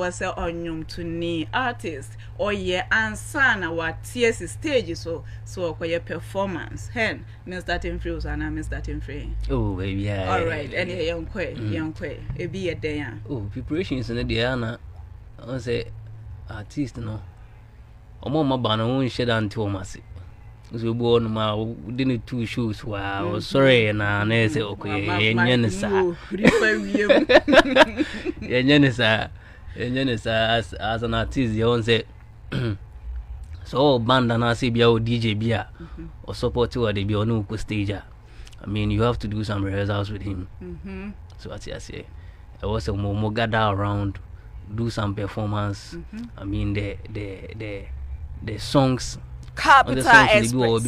was a onyum to ni artist or ye ansana what TS stage so your performance. Hen, Miss that in free and I miss that in free. Oh, baby, yeah. All right, any young quay, it be a day. Oh, preparations in the Diana. I say, artist, no. Omo ma bana won shed until masi. So born ma didn't two shoes. Wow, sorry, na say okay, yenyenisa. Yenyenisa as an artist, you won't say. So band and I say be our DJ bia or support you at the Biono stage. I mean, you have to do some rehearsals with him. So what I say, I was a more gather around, do some performance. I mean the songs. Capital Express.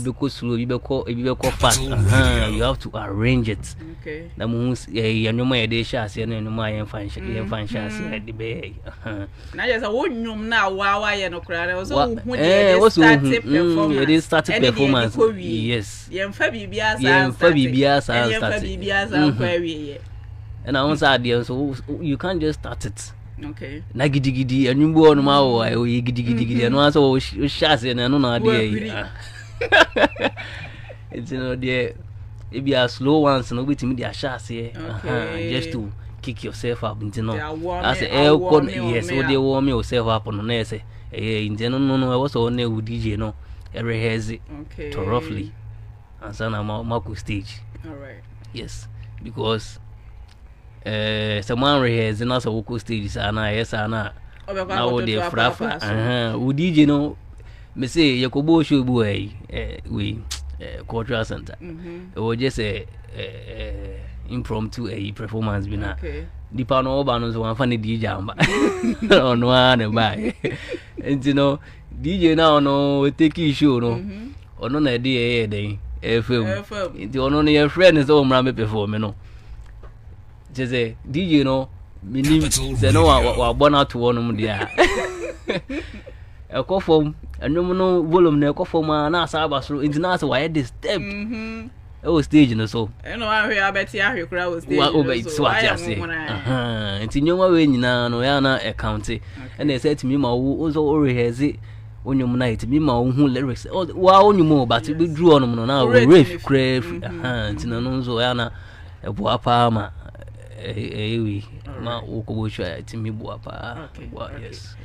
Fast. You have to arrange it. Okay. The moons, yeah, no more day shots, and no more fine shots at the bay. Now, there's a one now, wow, I no crowd. I was all it is started performance. Yes. And I was idea, so you can't just start it. Okay. Nagidi and you born my way, giddy, and once all shots and I don't know idea. It's dear. It be a slow ones and wait to me, their shots here. Just to kick yourself up into no. As a yes, so they warm yourself up on the essay. In general, no, I was on there with DJ, no, every has it to roughly. And son, I'm Marco stage. All right. Yes, because. Someone rehearse and also vocal stages and yes now they frafa DJ no me say Yakobo show boy we cultural center it was just a impromptu performance bi na the pano oba so one funny DJ amba on one buy and you know DJ now no take issue no ono na dey dey FM it ono na your friend is all mra me perform no just say DJ no minim say no wa born out to one dia e ko form enum no volume na e ko form na asaba so intina say why this step e was stage no so e no ahwe abeti ahwe kura was stage so what you say intinyoma we nyina no ya na account e na say to me ma wo so rehearse onyum na it me ma wo hu lyrics wa onyum but be drew on no na riff crave intina no so ya na e bo apa ma ma ukobosha timi buapa yes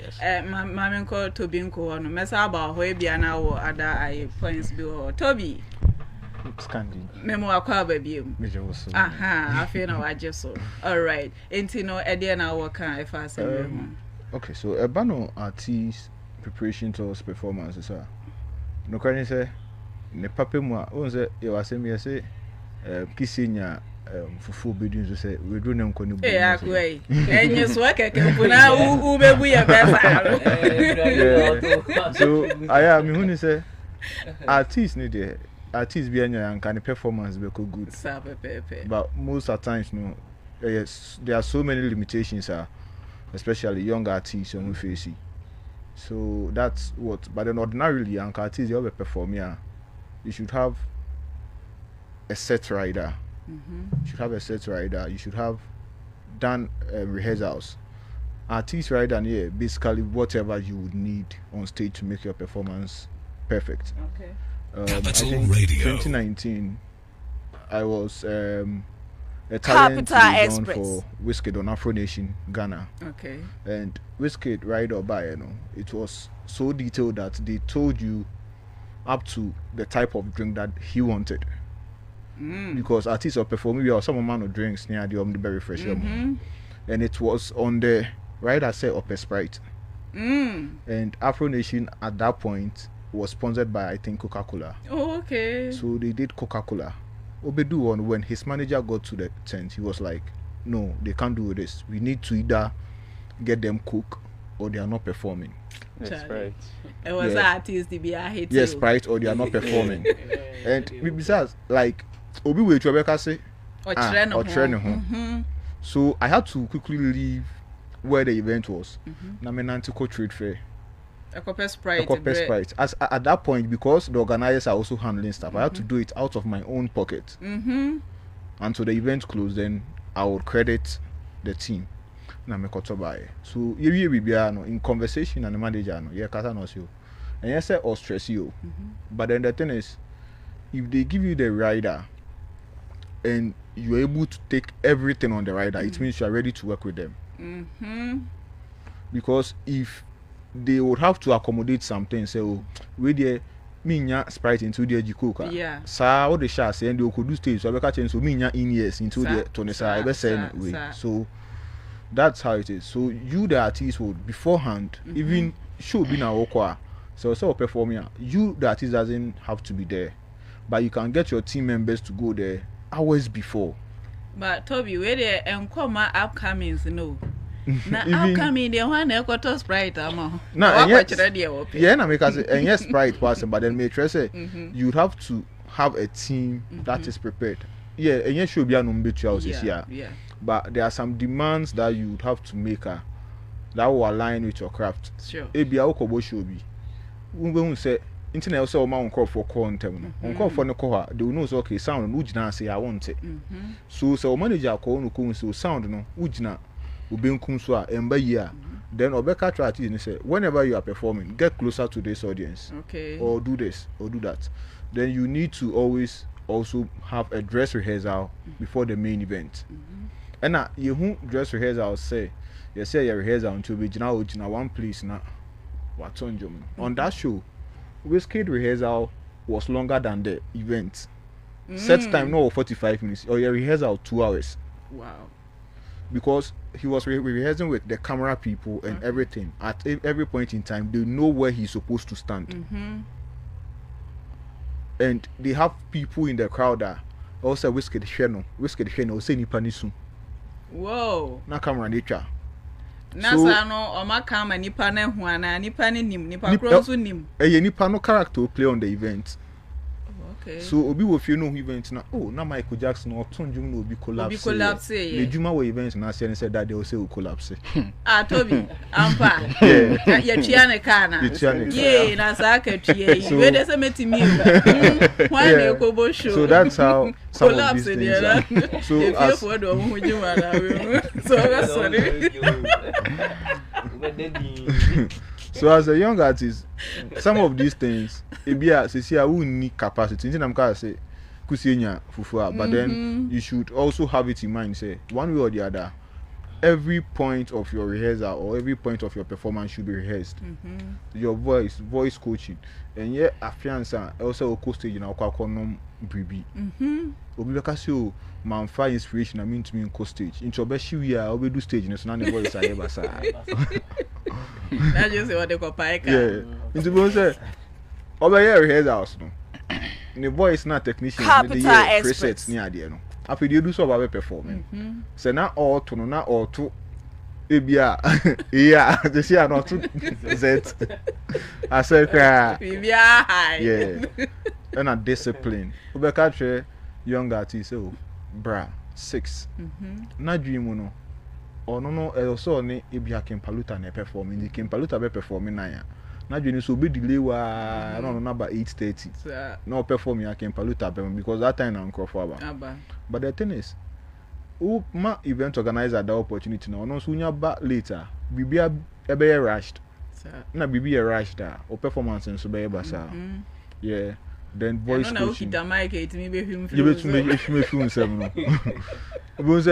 mama nko Toby nko no mesa aba ho e bia na wo ada ai points bi ho Toby Scandi memo akwa ba biem afi na waje so all right enti no e dey na wo kan if asem okay so ebano artist preparation to performance sir no kan say ne pape mu a on say e wasem ye say kisinya fufu bedun so say we do nem koni bu akwai enye so akeke mpuna u bebu ya besa so aya mi huni say artist need the artist be anya and can performance be go good but most of times no yes there are so many limitations especially young artists on face so that's what but then ordinarily young artists you have perform you should have a set rider. You should have a set rider. You should have done rehearsals. Artist rider, yeah, basically whatever you would need on stage to make your performance perfect. Okay. I think Radio. 2019, I was a talent liaison for Wizkid on Afro Nation Ghana. Okay. And Wizkid ride or buy, it was so detailed that they told you up to the type of drink that he wanted. Because artists are performing, we are some amount of drinks near the very fresh, and it was on the right I said Upper Sprite, and Afro Nation at that point was sponsored by I think Coca-Cola. Oh, okay. So they did Coca-Cola. Obedu on when his manager got to the tent, he was like, "No, they can't do this. We need to either get them cook or they are not performing." Yes, right. It was artists to be a hit. Yes, Sprite or they are not performing, and besides like. Obi we Trebeka say or train so I had to quickly leave where the event was. Na me nanti ko trade fair. Sprite. As at that point, because the organizers are also handling stuff, I had to do it out of my own pocket. Until the event closed, then I would credit the team. na me koto buy. So ye bibia no in conversation and the manager no ye kasa no so. And you say or stress you. But then the thing is, if they give you the rider and you're able to take everything on the rider, it means you are ready to work with them. Because if they would have to accommodate something, say, oh, we there, minya Sprite into the Jikoka. Yeah. Sa all the shots and they could do stage, so I can change so minya in years into the Tonesa, ever say way. So that's how it is. So you, the artist, would beforehand, even should be now okwa. So performing, you the artist doesn't have to be there, but you can get your team members to go there hours before. But Toby, where the encoma upcomings no. Now upcoming the one ekoto Sprite amo. Now yeah, na make us and yes Sprite person, but then make sure say you'd have to have a team that is prepared. Yeah, and yes should be an yeah. But there are some demands that you would have to make that will align with your craft. Sure. Ebi awokobo should be. When say internet also on call for content on call for no call they will know so okay sound no gina say I want it so manager call no come so sound no ugina ubenkum so a emba year then obeka try to say whenever you are performing get closer to this audience, okay, or do this or do that. Then you need to always also have a dress rehearsal before the main event. And now you who dress rehearsal say you say your rehearsal until we gina one place na what on that show. Whiskey rehearsal was longer than the event. Set time no 45 minutes or your rehearsal 2 hours. Wow. Because he was rehearsing with the camera people and everything. At every point in time, they know where he's supposed to stand. And they have people in the crowd that also whiskey the channel, say Nipanisu. Whoa. Na camera nature. Nasa no oma kama nipa na hu ana nipa ni nim nipa kronso nim nipa no character play on the event. Okay. So obi wo fie no event na na Michael Jackson or tonjum no obi collapse yeah. The juma wo event na say that they will say collapse. Toby ampa ya tia ne kana yeah na sa ka tia we dey say metimi why dey ko bo show. So that's how some of these things are. So as for do mo juma na so sorry. So as a young artist, some of these things, I will need capacity. I'm say, but then you should also have it in mind. Say one way or the other, every point of your rehearsal or every point of your performance should be rehearsed. Your voice coaching, and yeah, affiance also co stage in our quaconom bribi. Obi bekasio manfa inspiration. I mean to me in co stage. In Chobeshi we are we do stage. No, so now voice I ever say. That's just what they call paika. Yeah. Into both say, over here rehearsals no. The boy is not technician. The presets near there no. After you do so about performing. So now all to no now all to. Ebia, yeah. The see not to Z. I said, yeah. And a discipline. We catch young artist. Oh, bra 6. Na dream no. Or no also ne ebia Kempaluta na performing the Kempaluta be performing na na dwene so be delay wa no number 8:30 no performing Kempaluta because that time na nkofo aba. But the thing is ma event organizer that opportunity na no so nya ba later bibia ebe rushed na bibia rushed or performance so be basa. Yeah. Then voice coaching. No, mic it me be him. You bet me film no. Because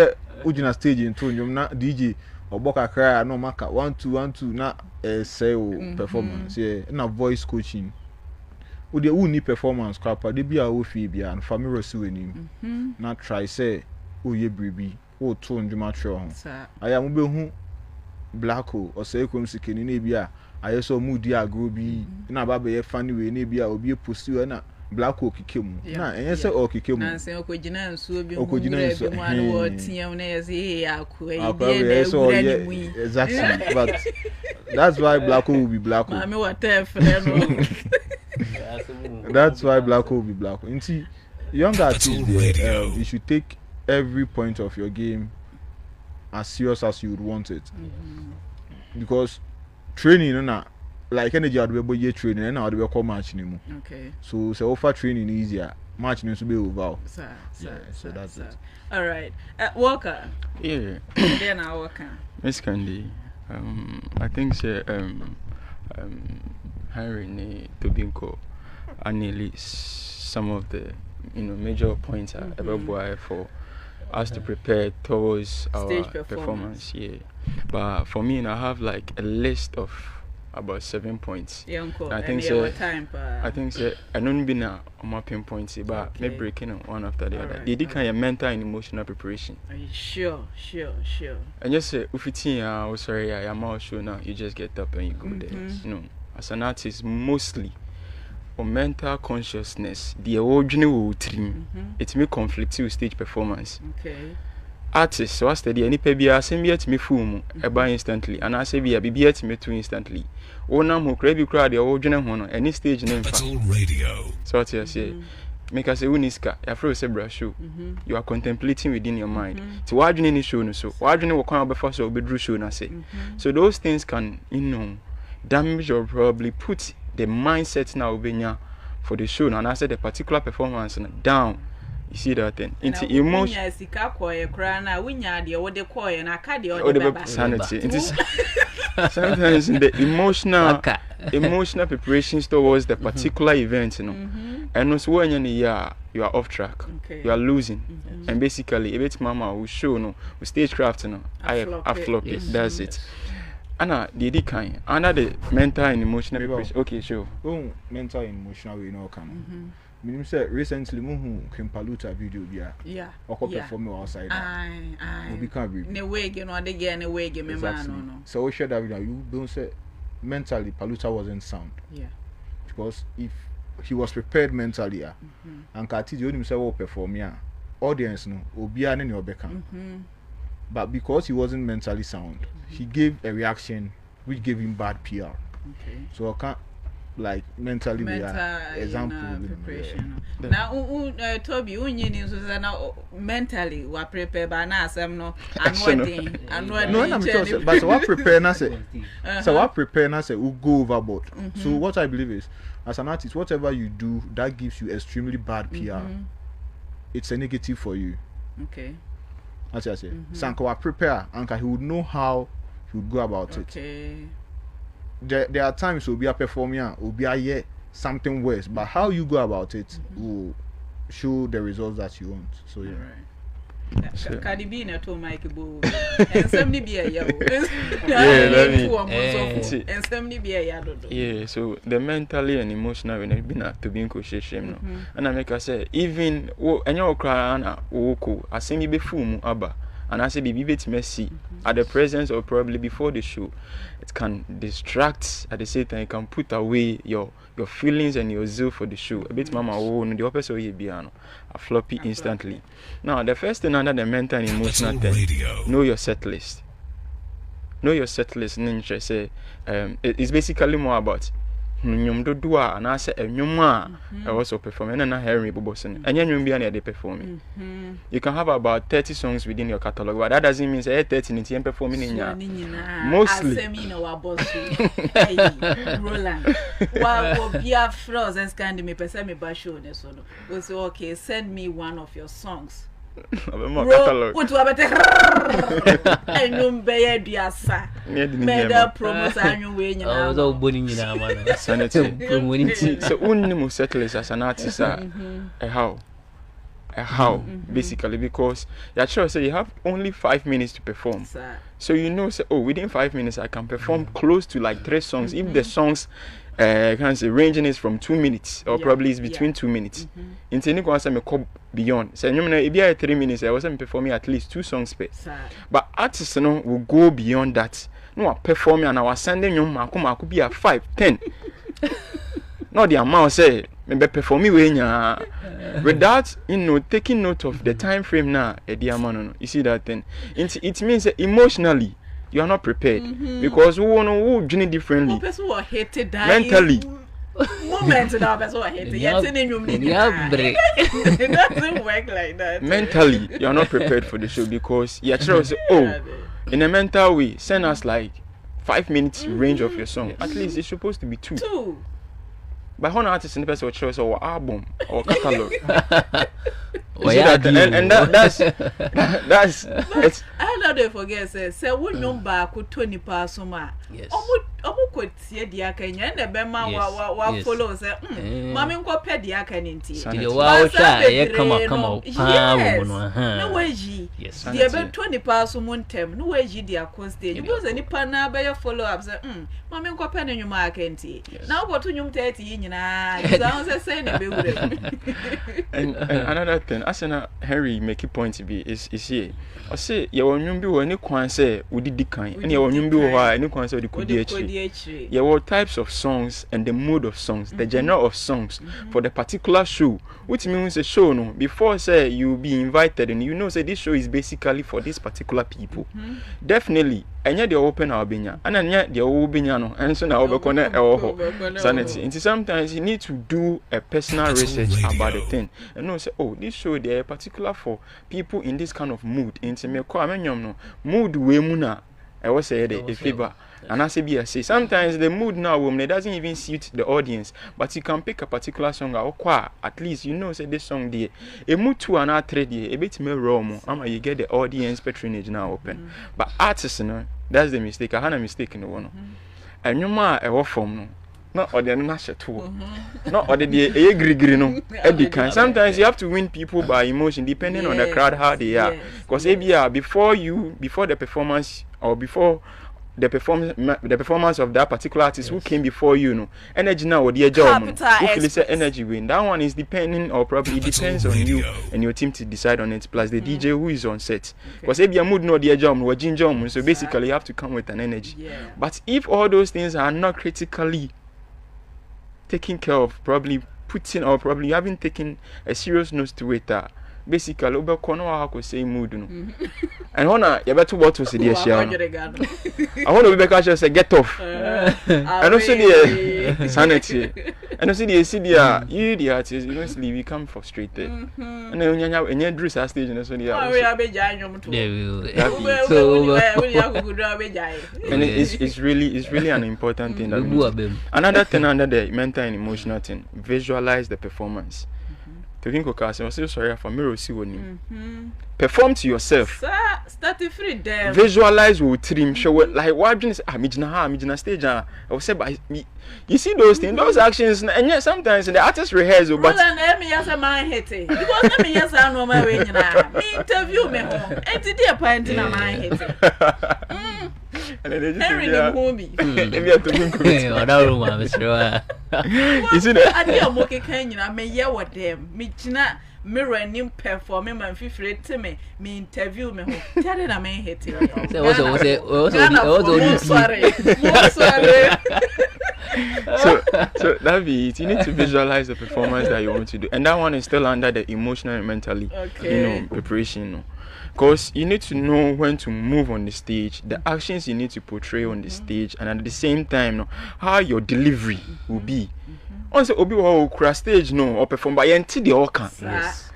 ujina stage in tune na DJ oboka cry no maka 1 2 1 2 na say performance yeah na voice coaching. We dey who need performance crap dey bia wo fi bia and family so enim. Na try say oye bribi o to ndwuma tro ho. Aya mo be hu black hole or say kom sikeni na bia aye so mood dia agro bi na baba ye funny we na bia obi post we na black hole kikemu na enye se o kikemu na se okojina nsuo bi mu anu wo tiam na ye say akwe exactly. But that's why black hole will be black hole. Mami water friend no. That's why black hole will be black hole. Inti young artists you should take every point of your game as serious as you would want it. Because training na like energy out be training and now we call match anymore. Okay. So offer training easier. match needs to be over. So that's it. All right, Walker. Yeah. Then I Walker. Miss Candy, I think say Henry ne Tobinko are nearly some of the major points are for us to prepare towards our Stage performance. Yeah, but for me, I have like a list of about 7 points. Yeah, uncle. I think so. I think so. I don't be now on my pinpoints, but me breaking one after the other. They did kind of mental and emotional preparation. Are you sure? And just say, if it's sorry, I am all sure now. You just get up and you go there. As an artist, mostly on mental consciousness, the original dream, it may conflict with stage performance. Okay. Artists, so I study any pebia, send me at me full instantly, and I say be a BB at me too instantly. Oh, now who crave you crowd the original one, any stage name. Capital Radio. So what I say, make us a uniska, a froze a show. You are contemplating within your mind. To watch any show, no so. Watch any what kind of first or bedroom show, I say. So those things can, damage or probably put the mindset now for the show, and I said the particular performance down. You see that thing into emotion. Sanity. It is sometimes in the emotional preparations towards the particular event, and also when you are off track, you are losing, and basically a bit mama will show with stagecraft, I flop it. That's it. Anna, the kind under the mental and emotional preparation. Okay, sure. Oh, mental and emotional, come. Meaning say recently Kim Paluta video perform outside. We become So we share that video. You don't say mentally Paluta wasn't sound. Yeah. Because if he was prepared mentally, and Kati you himself perform audience Obia and your but because he wasn't mentally sound, he gave a which gave him bad PR. Okay. So I can't like mentally example preparation. Now Toby mentally we prepare but now some no but so what prepare na say we go overboard. So what I believe is as an artist whatever you do that gives you extremely bad PR, it's a negative for you. Okay. As I say, Sanka will prepare and he would know how he would go about it. There are times we'll be a performer, we'll be a something worse, but how you go about it will show the results that you want. So yeah. Right. Cardi B na to Mike Bo. And somebody be a yellow. And somebody be a yellow. Yeah, so the mentally and emotional when I've been to being shame. And I make her say, even and your cry, I see me before Abba. And I say, be bit messy at the presence or probably before the show. It can distract at the same time. It can put away your feelings and your zeal for the show. A bit, mama, the opposite way be a floppy instantly. Now, the first thing under the mental and emotional thing, know your set list. Know your set list. Ninja say, it's basically more about. And I said, I also perform and I hear me bossing. And you be any performing. You can have about 30 songs within your catalog, but that doesn't mean say 30 in performing in your mostly. Roland. While be a froze and scan me per me by show. So okay, send me one of your songs. What about I know Bayer Diasa. Made a promise annual way. I was all boning in our sanity. So, only most settlers as an artist are a how basically because you're sure say you have only 5 minutes to perform. So say within 5 minutes I can perform close to like 3 songs. If the songs can say ranging is from 2 minutes or probably is between 2 minutes. In any case, I may come beyond. So if you have 3 minutes, I was performing at least 2 songs per. But artists will go beyond that. No, performing and I was sending you could be at 5, 10. Not the amount say maybe performing without taking note of the time frame now. You see that thing. It means that emotionally. You are not prepared because who journey differently. Mentally. Moment now, person who hate it doesn't work like that. Mentally, you are not prepared for the show because you actually say, in a mental way, send us like 5 minutes range of your song. At least it's supposed to be 2. By one artist in the person choice or album or catalog. And that's it's. I know they forget say when you back with 20 pasuma. Yes. Omo ko tie dia kan and the bema wa follow say mama nko pe dia kan nti. The wow sha e come up no waji. Yes. The be 20 pasuma ntem no waji dia ko stage. Because any pana be follow up say mama nko pe no nyuma kan nti. Na wo to nyum 30 nyina. So say na be wure. And another thing, as Henry make a point to be is here. I say you will be when you can say we did kind, and you will be why any can say the could there were types of songs and the mood of songs, the genre of songs for the particular show, which means a show no before say you be invited and you know say this show is basically for these particular people. Definitely. And yet they open our binya, and yet they will be no, and so now we connect our sanity. And sometimes you need to do a personal research about the thing, and know say, oh, this show they are particular for people in this kind of mood. Into me, no mood we muna. I was say a favor, and I say sometimes the mood now woman doesn't even suit the audience, but you can pick a particular song or at least you know say this song there. A mood to another trade a bit more raw, you get the audience patronage now open. But artists, that's the mistake. I had a mistake in the one. And you ma a form no. Not or the national tour. Not or the agree no. Sometimes you have to win people by emotion depending on the crowd how they are. Because before the performance or before the performance of that particular artist who came before you energy now or the job who say energy win. That one is depending or probably it depends on you and your team to decide on it plus the DJ who is on set. Because if your mood no the job or ginger, so basically you have to come with an energy. But if all those things are not critically taken care of, probably putting or probably you haven't taken a serious note to it basically over corner how could say mood and wanna you better what to see the I want to be back say get off I don't see the sanity and I see the you the artist eventually become frustrated and then when you dress at stage and so and it's really an important thing that we do. Another thing under the mental and emotional thing, visualize the performance. I'm so sorry for me see perform to yourself. Start free them. Visualize with trim show like what I'm stage. I will say but you see those things, those actions and yet sometimes the artist rehearse but let me as a man hate it. Because let me yes I know my way me interview me home. And today point in a man hate it. And then they just maybe I you see that? I dear moke can me yeah what them me china mirror nim performing man free to me interview me home. Tell them I may hate it. So that be it. You need to visualize the performance that you want to do, and that one is still under the emotional and mentally, preparation. Because you need to know when to move on the stage, the actions you need to portray on the stage, and at the same time, how your delivery will be. Also, obi will cross stage or perform by until the all can. Yes.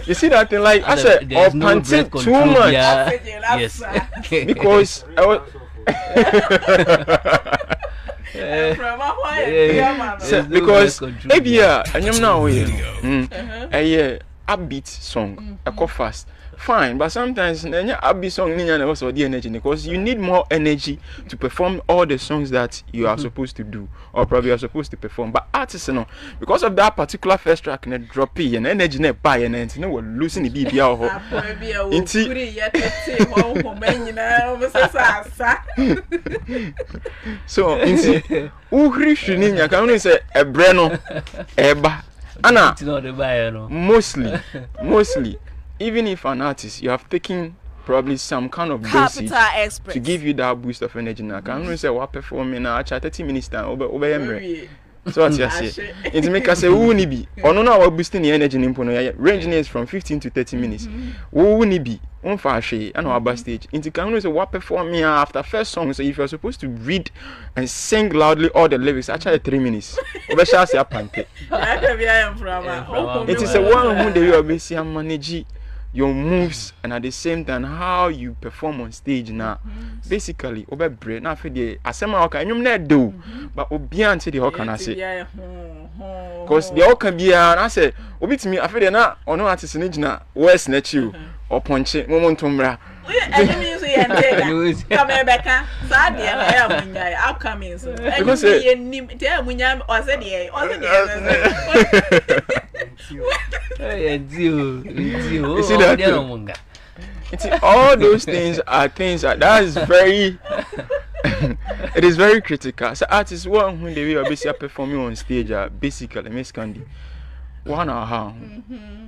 You see that thing like I said, or panting too much. Yes. Because because maybe and you know a upbeat song, a go fast. Fine, but sometimes upbeat song need also the energy because you need more energy to perform all the songs that you are supposed to do or probably are supposed to perform. But artists, because of that particular first track and drop it and energy net buy and we're losing the BBL. So, Uhri Shuninya can only say a breno, eba. Anna, mostly, even if an artist, you have taken probably some kind of dosage to give you that boost of energy. Now, can only say what performing now? 30 minutes time over Emre. So what you say? It make us say who ni be? Or no, we're boosting the energy in Pono. Range is from 15 to 30 minutes. Who ni be? On fashion and our backstage. Into can only say what performing after first song. So if you're supposed to read and sing loudly all the lyrics, actually 3 minutes. Over shall say a pancake. It is a one who they will be see manage your moves and at the same time how you perform on stage now. Basically, obe break na fe dey asema oka enyum na do but obi ante dey oka na say. Cause the oka bia na say obi timi afi dey na ono artist ni gina west na chiu or ponche momentum mra. Enemy so yende. Come Rebecca. Sad dey na munya outcoming so. Because nim dey munya o say dey. You see that? All those things are things that is very it is very critical. So artists one when they will be performing on stage basically Miss Candy 1 hour.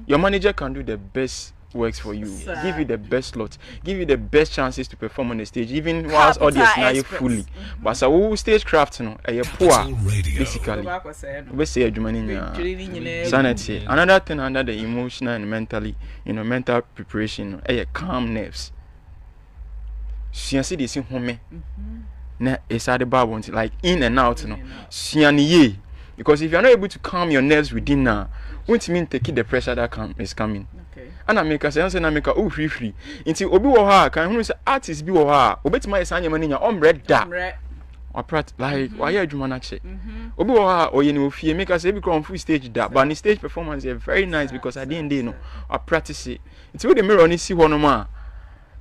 Your manager can do the best works for you, give you the best slots, give you the best chances to perform on the stage, even whilst audience now you fully. But so stage craft no poor basically. We say sanity. Another thing under the emotional and mentally, mental preparation, calm nerves. So you see this in home. Na inside the bar like in and out because if you're not able to calm your nerves within now, won't mean take the pressure that is coming. And I make us say na make free until obi wo ha kan hu say artist bi wo ha obetima esanya mani nya omred da oprat like why adwuma na che obi wo ha oye ni ofie make us say bi come full stage da but the stage performance is very nice because at the end no I practice it until the mirror ni see ho no ma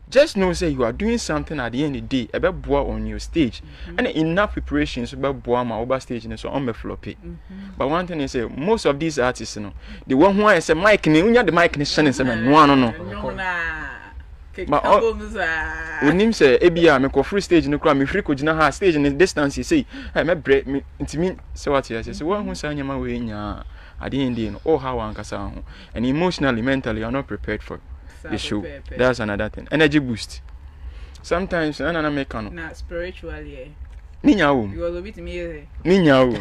just know say you are doing something at the end of the day ebe boa on your stage and enough preparations ebe boa ma over stage so on me flop it but one thing is say most of these artists the one who I say mic ni unya the mic ni shine say no but onim say ebia me ko free stage no kra me free ko gina ha stage ni distance say hey me break me intimi say what you say so one who say nyama we nya at the end no oh how ankasa ho and emotionally mentally you are not prepared for the show. That's another thing. Energy boost. Sometimes I make na spiritually. Ninyao. You was a bit me. Ninyao.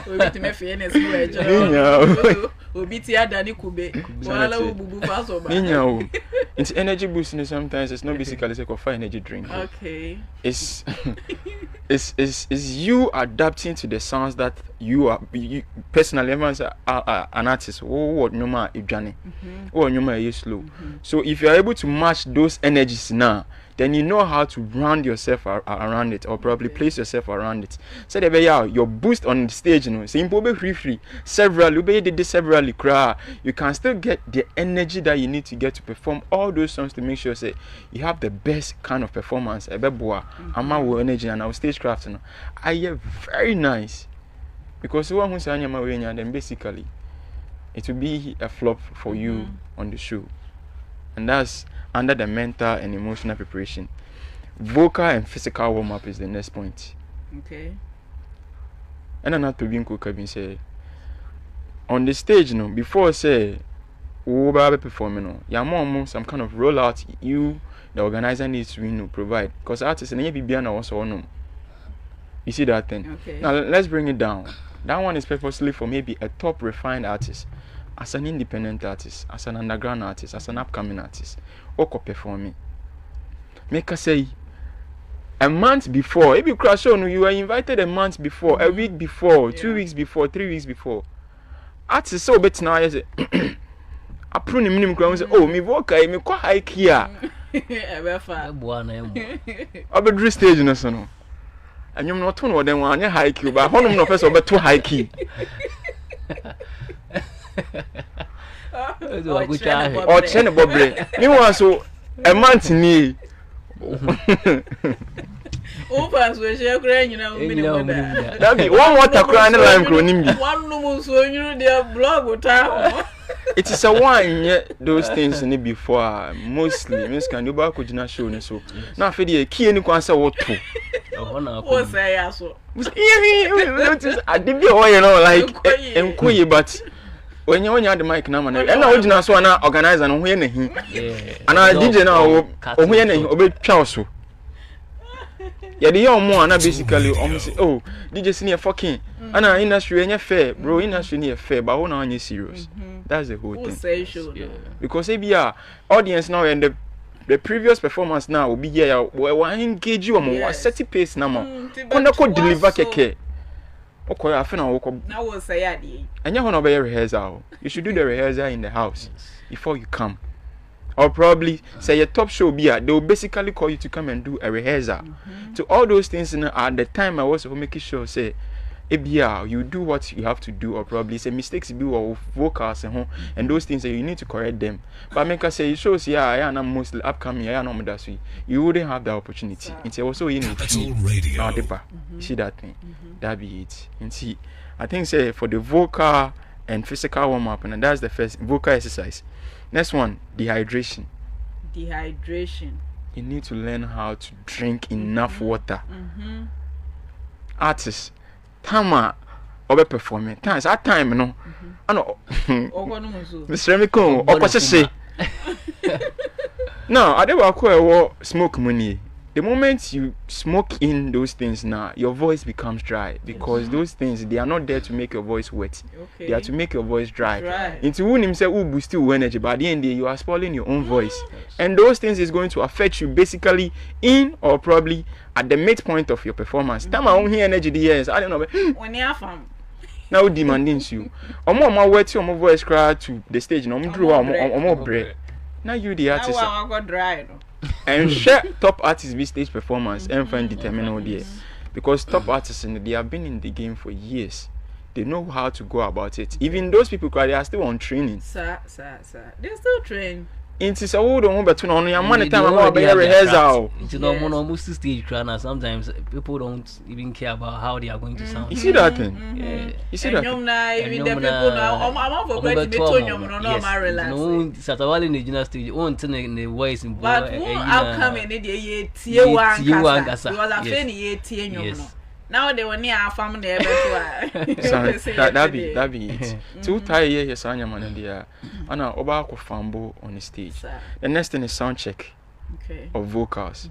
Obi me fairness no ejo. Ninyao. Obi ti adani kube. Wala bubu pass over. Ninyao. It's energy boosting sometimes it's not basically like a energy drink. Okay. It's you adapting to the sounds that you are personally everyone say an artist what normal idwane or normal slow. So if you are able to match those energies now, then you know how to round yourself around it or probably place yourself around it. So that your boost on the stage, simple be free severally cry. You can still get the energy that you need to get to perform all those songs to make sure say you have the best kind of performance. Energy and our stagecraft I hear very nice because one who say then basically it will be a flop for you on the show, and that's under the mental and emotional preparation. Vocal and physical warm-up is the next point. Okay. And I'm not to be in say on the stage, before say we performing, some kind of rollout you the organizer needs to provide because artists and be also know. You see that thing? Okay. Now let's bring it down. That one is purposely for maybe a top refined artist, as an independent artist, as an underground artist, as an upcoming artist, or performing. Make us say a month before, if you crash on, you were invited a month before, a week before, 2 weeks before, 3 weeks before. Artists so better now. I say, I prune the minimum crown. Say, oh, me vocal, me quite high here. I'll be dressed stage no so. And you're not one of them one high key, but one of first over too high key. Or China Bobby. Meanwhile, so a month me. Opens we share crying, That be one water crying lime cronim. One no so you their blog with time. It is a one those things in it before mostly Miss can do back with show so. Now for the key any answer what to. What say so? I did be like enquire but when you had the mic now and I original so na organizer no who na hi. And I DJ now o who na hi obe twa so. Yeah, the young one basically almost say, oh, DJ senior fucking and industry ain't fair, bro. Industry ain't fair, but when are serious? That's the whole thing. Yeah. Because maybe audience now and the previous performance now will be here. We engage you on set pace now. When I could deliver keke, Okay, I feel now will say adi. And you want to rehearsal. You should do the rehearsal in the house before you come. Or probably say your top show be they will basically call you to come and do a rehearsal. So all those things at the time I was making sure say you do what you have to do, or probably say mistakes be or vocals and those things that you need to correct them. But make us say it shows I am mostly upcoming, I am that you wouldn't have the opportunity. It's also in radio. You see that thing? That be it. And see, I think say for the vocal and physical warm up, and that's the first vocal exercise. Next one, dehydration. Dehydration. You need to learn how to drink enough water. Artists, time obe performing. Times that time no. I know. Mr. Miko, say. Now, I don't smoke money. The moment you smoke in those things now, your voice becomes dry because those things they are not there to make your voice wet. Okay. They are to make your voice dry. Into who himself will boost your energy, but at the end you are spoiling your own voice. And those things is going to affect you basically in or probably at the midpoint of your performance. Time I own energy the years. I don't know. When you are from now demanding you. More wet your voice cry to the stage, no more bread. Now you the artist. I got dry. And share top artists be stage performance and find determine all there because top artists they have been in the game for years. They know how to go about it. Even those people they are still on training. Sir. They still train. It's a old one but on your money time about rehearsal. It's almost stage trainer. Sometimes people don't even care about how they are going to sound. You see that thing? Yeah. You see that? Even the people now I'm for going to be told you no relax. No, Satawali in the general stage won't turn in the voice in but I'm coming in the T1 because I feel the now they were near our family. That be it. 2 years on your man there. And I Obako Fambo on the stage. The next thing is sound check of vocals.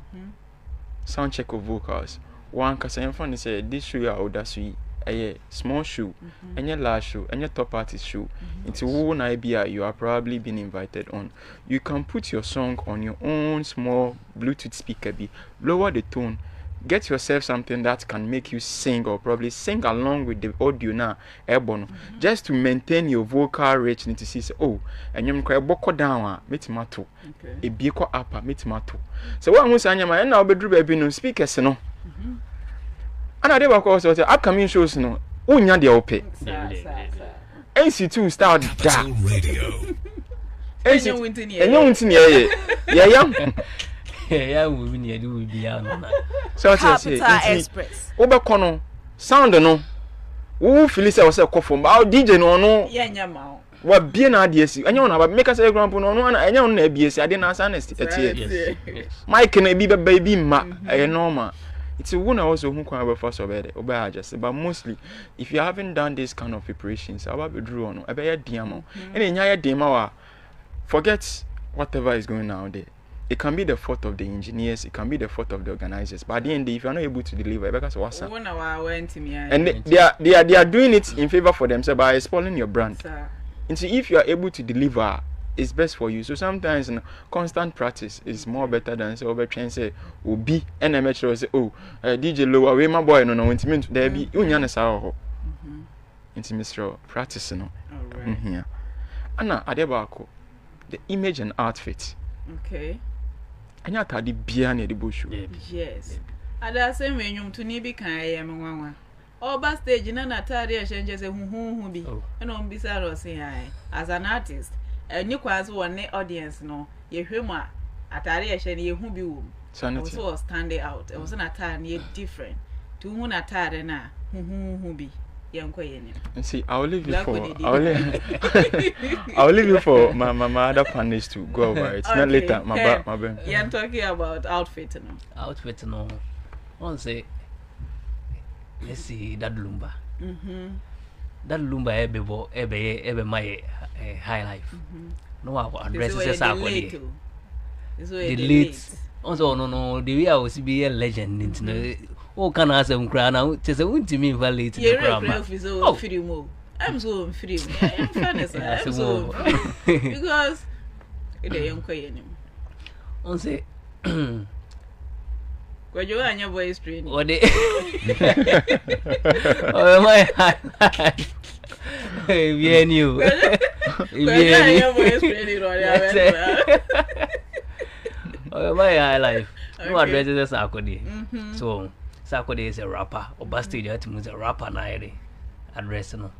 Sound check of vocals. One cause funny say this show you are sweet. A small shoe, and your last shoe, and your top artist shoe. Into one idea you are probably been invited on. You can put your song on your own small Bluetooth speaker, lower the tone. Get yourself something that can make you sing or probably sing along with the audio now, airborne, just to maintain your vocal richness. To see, and you can boko down, metimato, a biko upper, metimato. So, what I'm saying, and now bedroom baby no speakers, no. And I never call so upcoming shows, no, unya de ope. NC2 start that radio. NC2, yeah, we need to be on. So Capital Express. Obekono sound no. Who feel say yourself come from about DJ no. Yeah, nyama. What be na DSC. Anya na make us example no no na anya na BSC ade na honest etie. Mike na bi baby ma normal. It's a one also who can first obey just but mostly if you haven't done this kind of preparations, I will be draw on a better diamo. And in your demo forget whatever is going on there. It can be the fault of the engineers, it can be the fault of the organizers. But at the end, if you are not able to deliver, because what's up? And they are doing it in favor for themselves by spoiling your brand. And so if you are able to deliver, it's best for you. So sometimes constant practice is more better than say over train say be and I make sure say DJ lower way my boy no intimate there be unyana sa intimate practice no. Here. Anna adebako the image and outfit. Okay. Anya tadi bia na edibo show. Yes. Ada say menwum to ni bi kan ayem nwanwa. Oba stage na natari e chenje se hu bi. Na on bisa ro say ai as an artist, any kwazo won audience no, ye hwemu a atari e che na ye hu bi wo. Sanity. So was standing out. It was an atari different. To hu na atari na hu bi. And see, I'll leave you for my other panels to go over it. Okay. Not later, my brain. You're talking about outfit no. Outfit no. One say, let's see that lumba. That lumba ebe my high life. No, our addresses is our body. The late. Also, no. The way I was be a legend into. Oh, can I say now? Just a ultimate valid to the grammar. I'm so free. I'm fairness. I'm so because the young queen. On say Because you are your voice training. What the? Oh my! Bien you. Bien your voice training. Oh my high life. No address is Sarkodie. So Sarkodie is a rapper. Or Bastille is a rapper now. Address no.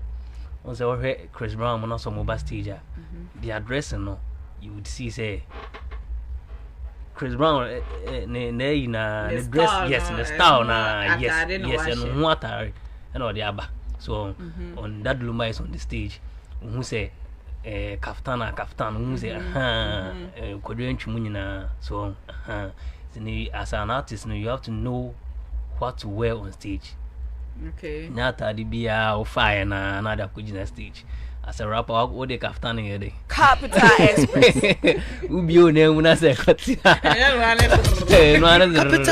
Also Chris Brown and also Bastille. The address no. You would see say Chris Brown the dress yes in the style na yes and what are and all the abba. So on that Lumba is on the stage. Who say kaftan who say kodwen twumu na so as an artist you have to know what to wear on stage. Okay. Nyata di bia o fire na another kujina stage. As a rapper, what they kaftan here? Capital Express. Ubio name na say Capital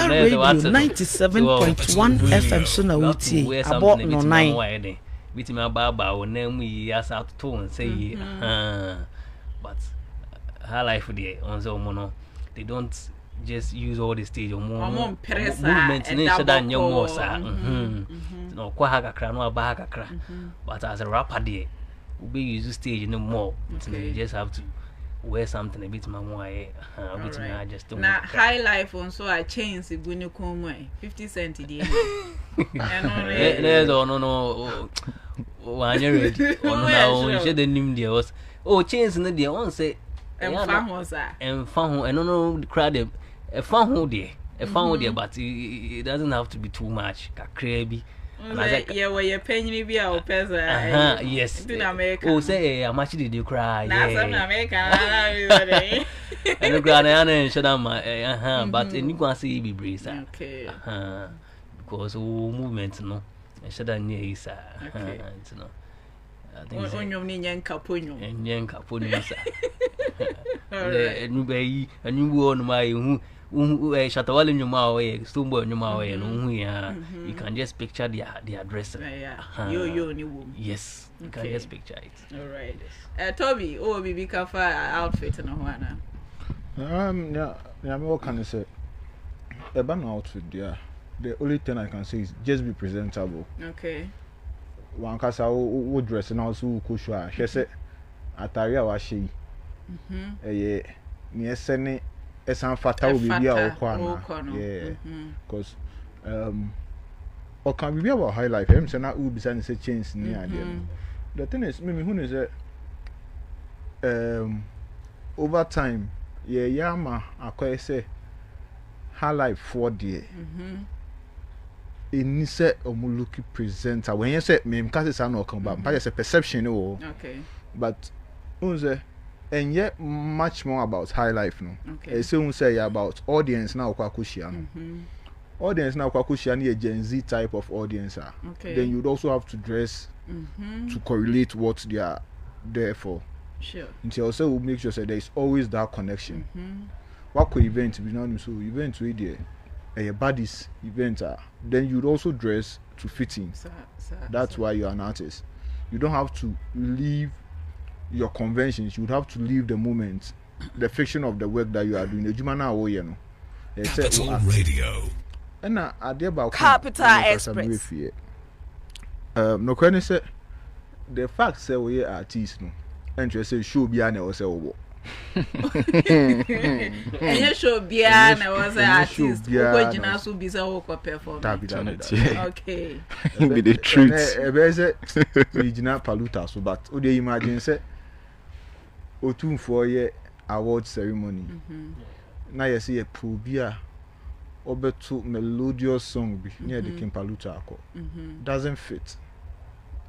Radio 97.1 FM Suna Uti. About no 9. Beat me baba o name we as out tone say but her life there on so mono they don't just use all the stage or more movement in each other new more sir no kwa hakakra no aba hakakra but as a rapper there we use stage no more so you just have to wear something a bit more a bit more just na high life on so I change igunu komo 50 cent there no one year ready on she the nim there was change no there one say and fan I don't know the crowd a fan there but it doesn't have to be too much kakrebi yeah, where you're paying me be our person. Yes. Oh, say, I'm actually did you cry? Yeah, I'm American. And the grand and shut down my but you can see be breeze. Okay. Because all movements, no, and shut down near his no. I think on your Nyan Capuno and Yan Capuno, and you won my Shatawal in your mouth, Stumbo in your mouth, and you can just picture the address. Yes, you can just picture it. All right. Toby, baby, Kafa outfit and Juana. Yeah, what can I say? A ban outfit, yeah. The only thing I can say is just be presentable. Okay. One casa would dress and also Kushua. She said, Ataria was she. Yes, any. Esan fata will be our corner, yeah, because or can be about high life. Him say na will be saying say change near there. The thing is, me who is over time, yeah, yama acquire say high life for there. In say omuluki presenter when you say me because it's no come back, but it's a perception, okay, but who say. And yet much more about high life no. Okay. So say about audience now kwakushia no. Audience now kwakushia ni a Gen Z type of audience. Okay. Then you'd also have to dress to correlate what they are there for. Sure. Until also we'll make sure that there is always that connection. What could event be known so event with a buddies event then you'd also dress to fit in. That's why you're an artist. You don't have to leave your conventions, you would have to leave the moment, the fiction of the work that you are doing. The Jumana Oye no. Capital Radio. And I did about Capital Express. No question say the fact say we are artists no. And you say show be na say owo. And show be na was an artist. Who jina so be say wo perform. Okay. Be the truth. Be say original paluta so but o dey imagine say Otun for ye award ceremony. Na you see a probia obeto melodious song be near the King Paluta ako. Doesn't fit.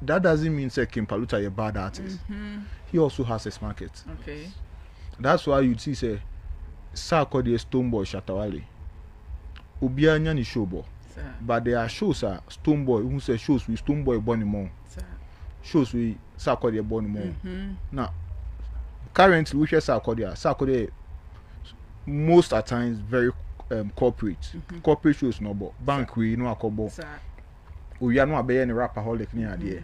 That doesn't mean say King Paluta a bad artist. He also has his market. Okay. That's why you see say Sarkodie Stonebwoy Shatawale. Obia nya ni showbo. But there are shows Stonebwoy who say shows with Stonebwoy born more. Shows with Sarkodie born more. Now currently we share Sarkodie most at times very corporate. Corporate shows no bo. Bank we no akobo. We are no abeye ni rapaholic ni ade.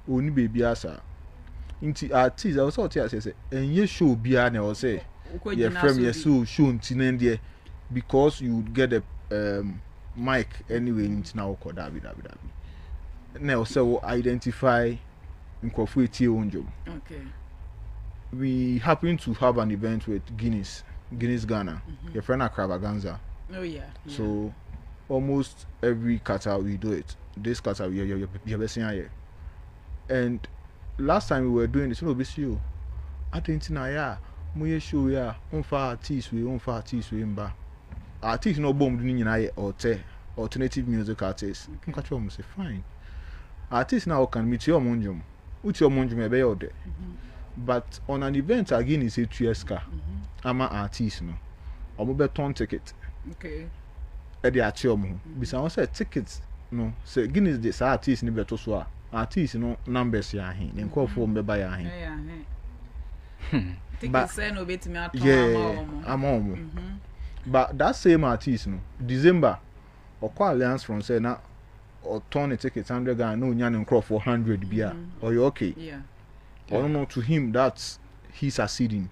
Oni baby asa. Inti artist I also tell say enye show bia na o say your frame your show nti na there because you get Mike anyway into now called Dabi. Now so identify nkrofo etie onjom. Okay. We happen to have an event with Guinness Ghana. Your friend Akravaganza. Oh yeah. So almost every kata we do it. This kata we here. And last time we were doing this, you I think na ya moye show ya onfa artist we mba. Artist no bomb ni nyina or alternative music artist. Nka cho mo say fine. Artist now can meet your monjum. Uti your monjum ebe yode. But on an event again is a 2 years car. Ama artist no. Omo be ton ticket. Okay. E dey ati omo. Bisa won say tickets no. Say Guinness this artist ni beto so a. Artist no numbers ya hin. Nko fo mbeba ya hin. Tickets say no betimi aton ama omo. But that same artist no December okwa alliance from say na or turn a ticket 100 Ghana no nya nkro for 100 bia. Or you okay? Yeah. Or no to him that's he's succeeding.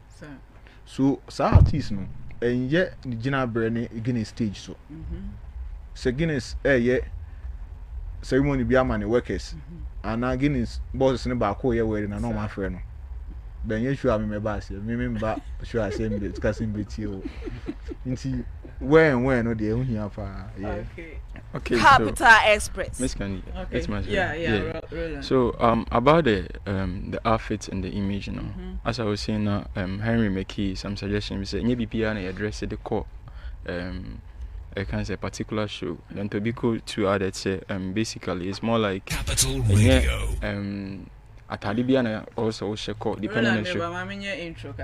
So artist no and yet the Gina Brene Guinness stage so. So Guinness yeah ceremony be amani workers and now Guinness bosses ne ba ko ye wedding na no ma frɛ no. Ben you sure me ba se me ba sure I say me discussing with you. Nti when no dey hu here fa. Yeah. Okay. Capital Express. Miss Candy. Okay. Yeah. So about the outfits and the image, you know, as I was saying now, Henry McKee some suggestion we say maybe piano address the core I can say particular show. Then to be cool to add it say basically it's more like Capital Radio. Atalibiana also check out depending on the show.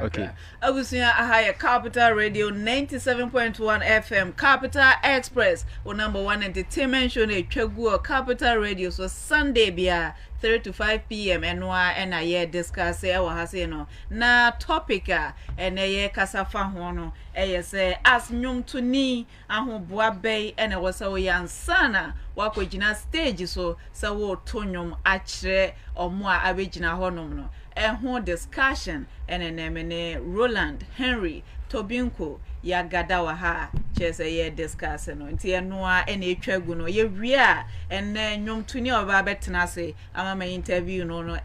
Okay. Abusia ahaya Capital Radio 97.1 FM Capital Express or number 1 entertainment show ne twegu Capital Radio so Sunday bia 3 to 5 p.m. enwa ena ye discuss e wa hase no na topic a ene ye kasa fa ho no eye se as nyum to ni ahoboa bei ene wo se wo yansana wakogina stage so se wo to nyum akire omo a abegina ho no ho discussion ene nemene Roland Henry Tobinko ya gada wa ha chese ye discuss no nti enoa ene etwagu no ye wi a ene nyom tuni oba betena se ama ma interview no